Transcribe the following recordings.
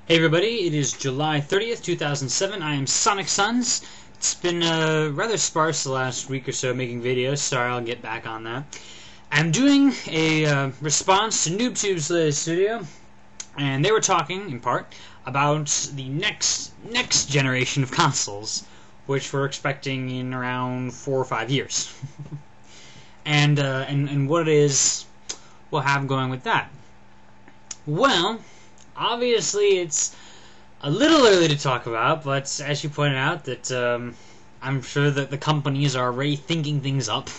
Hey everybody, it is July 30th, 2007. I am Sonic Suns. It's been rather sparse the last week or so making videos. Sorry, I'll get back on that. I'm doing a response to NoobTube's latest video, and they were talking, in part, about the next generation of consoles, which we're expecting in around 4 or 5 years. and what it is we'll have going with that. Well, obviously, it's a little early to talk about, but as you pointed out, that I'm sure that the companies are already thinking things up.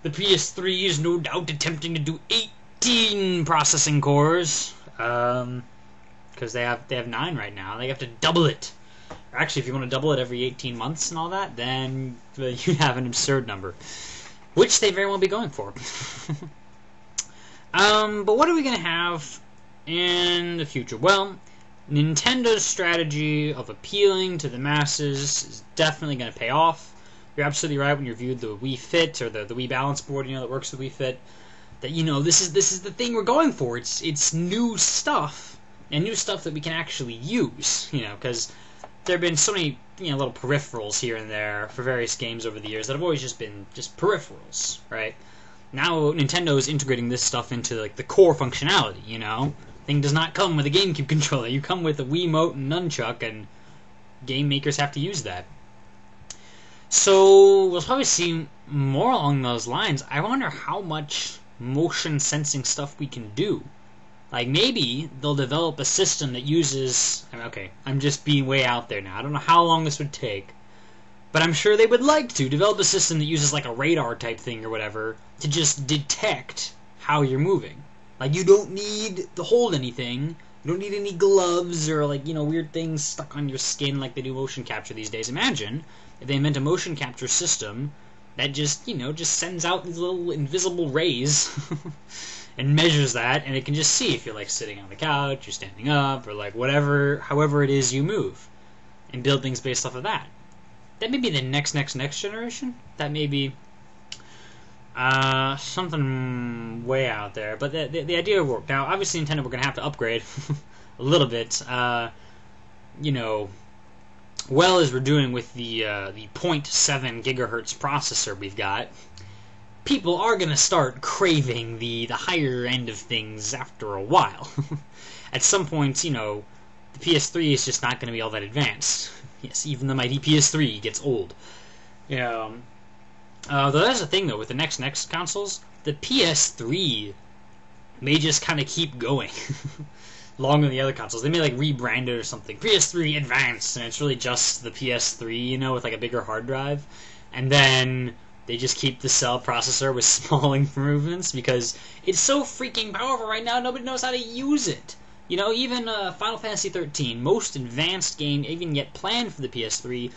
The PS3 is no doubt attempting to do 18 processing cores, because they have 9 right now. They have to double it. Or actually, if you want to double it every 18 months and all that, then you have an absurd number, which they very well be going for. But what are we going to have in the future? Well, Nintendo's strategy of appealing to the masses is definitely going to pay off. You're absolutely right when you reviewed the Wii Fit, or the Wii Balance Board, that works with Wii Fit, that, this is the thing we're going for. It's new stuff, and new stuff that we can actually use, because there have been so many, little peripherals here and there for various games over the years that have always just been peripherals, right? Now Nintendo is integrating this stuff into the core functionality, Thing does not come with a GameCube controller. You come with a Wiimote and nunchuck, and game makers have to use that. So we'll probably see more along those lines. I wonder how much motion sensing stuff we can do. Maybe they'll develop a system that uses... Okay, I'm just being way out there now. I don't know how long this would take. But I'm sure they would like to develop a system that uses a radar type thing or whatever to just detect how you're moving. You don't need to hold anything. You don't need any gloves or weird things stuck on your skin like they do motion capture these days. Imagine if they invent a motion capture system that just sends out these little invisible rays and measures that, and it can just see if you're sitting on the couch, you're standing up, or whatever, however it is you move, and build things based off of that. That may be the next generation. That may be something way out there. But the idea will work. Now, obviously, Nintendo, we're going to have to upgrade a little bit. Well as we're doing with the 0.7 gigahertz processor we've got, people are going to start craving the higher end of things after a while. At some point, the PS3 is just not going to be all that advanced. Yes, even the mighty PS3 gets old. Though that's the thing, though, with the next consoles, the PS3 may just kind of keep going longer than the other consoles. They may rebrand it or something. PS3 Advanced, and it's really just the PS3, with a bigger hard drive. And then they just keep the cell processor with small improvements because it's so freaking powerful right now, nobody knows how to use it. Even Final Fantasy 13, most advanced game even yet planned for the PS3,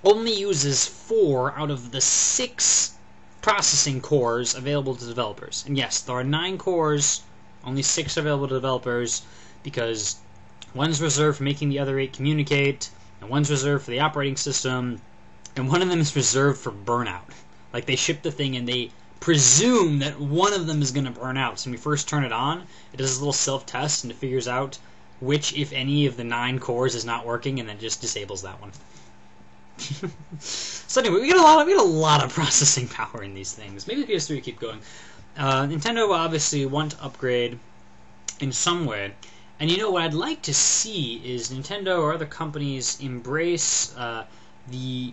only uses 4 out of the 6 processing cores available to developers. And yes, there are 9 cores, only 6 are available to developers, because one's reserved for making the other 8 communicate, and one's reserved for the operating system, and one of them is reserved for burnout. They ship the thing and they presume that one of them is going to burn out. So when you first turn it on, it does a little self-test and it figures out which, if any, of the 9 cores is not working, and then just disables that one. So anyway, we get a lot of processing power in these things. Maybe the PS3 will keep going. Nintendo will obviously want to upgrade in some way, and what I'd like to see is Nintendo or other companies embrace the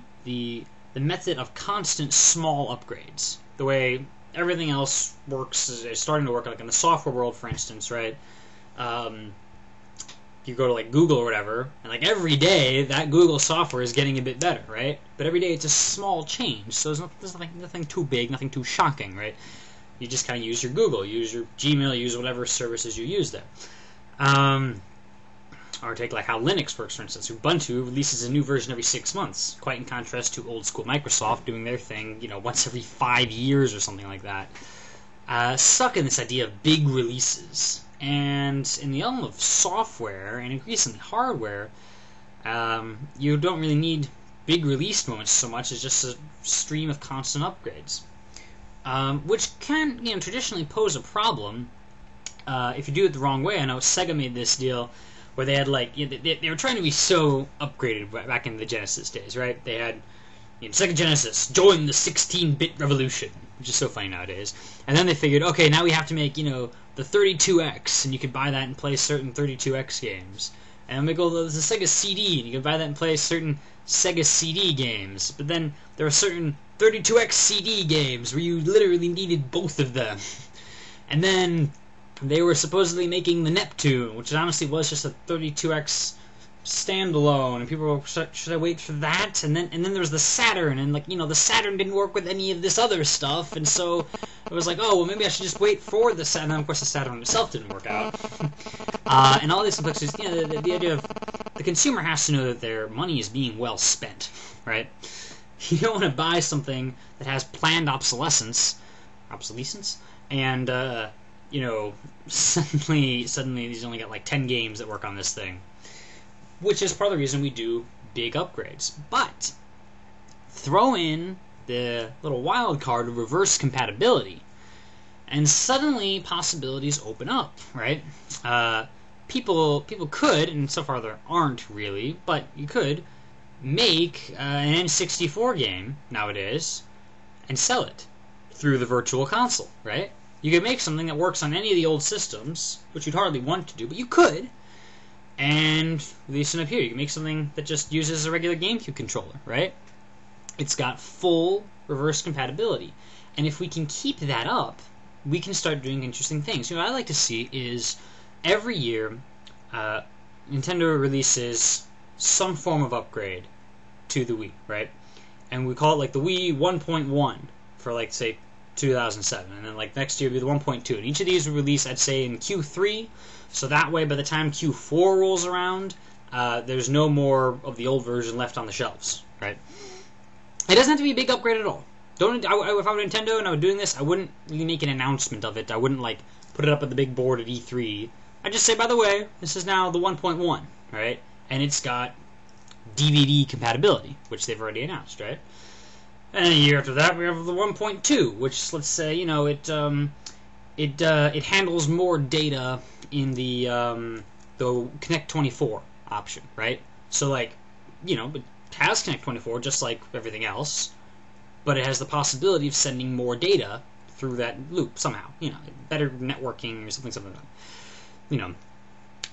method of constant small upgrades. The way everything else works is starting to work, in the software world, for instance, right? You go to Google or whatever, and every day that Google software is getting a bit better, right? But every day it's a small change, so there's nothing too big, nothing too shocking, right? You just kind of use your Google, use your Gmail, use whatever services you use there. Or take how Linux works, for instance. Ubuntu releases a new version every 6 months, quite in contrast to old school Microsoft doing their thing, once every 5 years or something like that. Suck in this idea of big releases. And in the realm of software, and increasingly hardware, you don't really need big release moments so much as just a stream of constant upgrades. Which can, traditionally pose a problem if you do it the wrong way. I know Sega made this deal where they had like they were trying to be so upgraded back in the Genesis days, right? They had Sega Genesis, join the 16-bit revolution, which is so funny nowadays. And then they figured, okay, now we have to make, the 32X, and you could buy that and play certain 32X games. And then we go, there's a Sega CD, and you can buy that and play certain Sega CD games. But then there are certain 32X CD games where you literally needed both of them. And then they were supposedly making the Neptune, which honestly was just a 32X standalone, and people were, should I wait for that? And then there was the Saturn, and the Saturn didn't work with any of this other stuff, and so it was like, oh, well, maybe I should just wait for the Saturn. And then, of course, the Saturn itself didn't work out. And all these complexities, the idea of the consumer has to know that their money is being well spent, right? You don't want to buy something that has planned obsolescence, and suddenly these only got like 10 games that work on this thing. Which is part of the reason we do big upgrades. But throw in the little wild card of reverse compatibility, and suddenly possibilities open up, right? People could, and so far there aren't really, but you could make an N64 game nowadays and sell it through the Virtual Console, right? You could make something that works on any of the old systems, which you'd hardly want to do, but you could. And release it up here. You can make something that just uses a regular GameCube controller, right? It's got full reverse compatibility. And if we can keep that up, we can start doing interesting things. What I like to see is every year Nintendo releases some form of upgrade to the Wii, right? And we call it like the Wii 1.1 for like, say, 2007. And then like next year will be the 1.2. And each of these will release, I'd say, in Q3. So that way, by the time Q4 rolls around, there's no more of the old version left on the shelves, right? It doesn't have to be a big upgrade at all. If I were Nintendo and I was doing this, I wouldn't really make an announcement of it. I wouldn't like put it up at the big board at E3. I'd just say, by the way, this is now the 1.1, right? And it's got DVD compatibility, which they've already announced, right? And a year after that, we have the 1.2, which, let's say, it handles more data in the Connect 24 option, right? So, like, it has Connect 24 just like everything else, but it has the possibility of sending more data through that loop somehow. Better networking or something like that.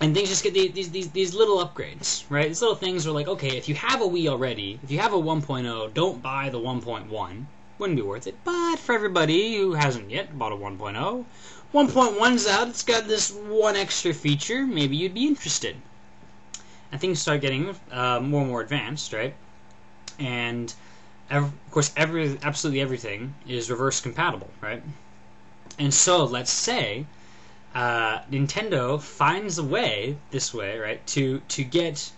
And things just get these little upgrades, right? These little things are like, okay, if you have a Wii already, if you have a 1.0, don't buy the 1.1. Wouldn't be worth it. But for everybody who hasn't yet bought a 1.0, 1.1's out, it's got this one extra feature, maybe you'd be interested. And things start getting more and more advanced, right? And, of course, absolutely everything is reverse compatible, right? And so, let's say Nintendo finds a way, this way, right, to get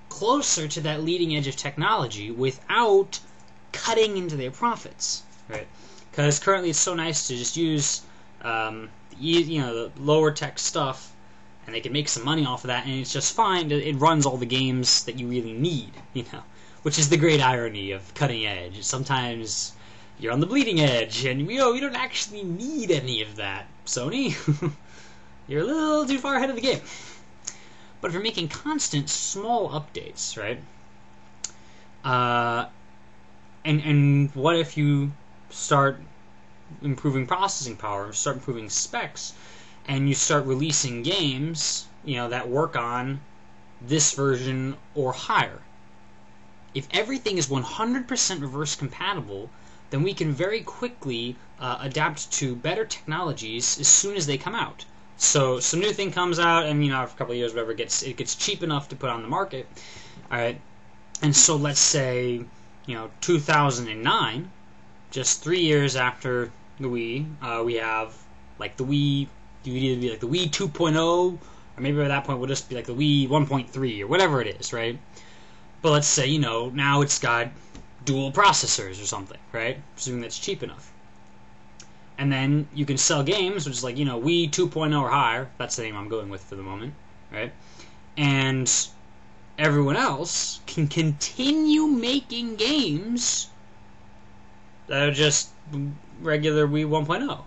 closer to that leading edge of technology without cutting into their profits, right? Because currently it's so nice to just use the lower tech stuff, and they can make some money off of that, and it's just fine. It runs all the games that you really need, which is the great irony of cutting edge. Sometimes you're on the bleeding edge, and you don't actually need any of that, Sony. You're a little too far ahead of the game. But if you're making constant small updates, right? And what if you start improving processing power, start improving specs, and you start releasing games, that work on this version or higher? If everything is 100% reverse compatible, then we can very quickly adapt to better technologies as soon as they come out. So some new thing comes out, and after a couple of years, whatever, it gets cheap enough to put on the market. All right, and so let's say 2009, just 3 years after the Wii, we have like the Wii. You would either be like the Wii 2.0, or maybe by that point we'll just be like the Wii 1.3 or whatever it is, right? But let's say now it's got dual processors or something, right? Presuming that's cheap enough. And then you can sell games, which is like, Wii 2.0 or higher. That's the name I'm going with for the moment, right? And everyone else can continue making games that are just regular Wii 1.0,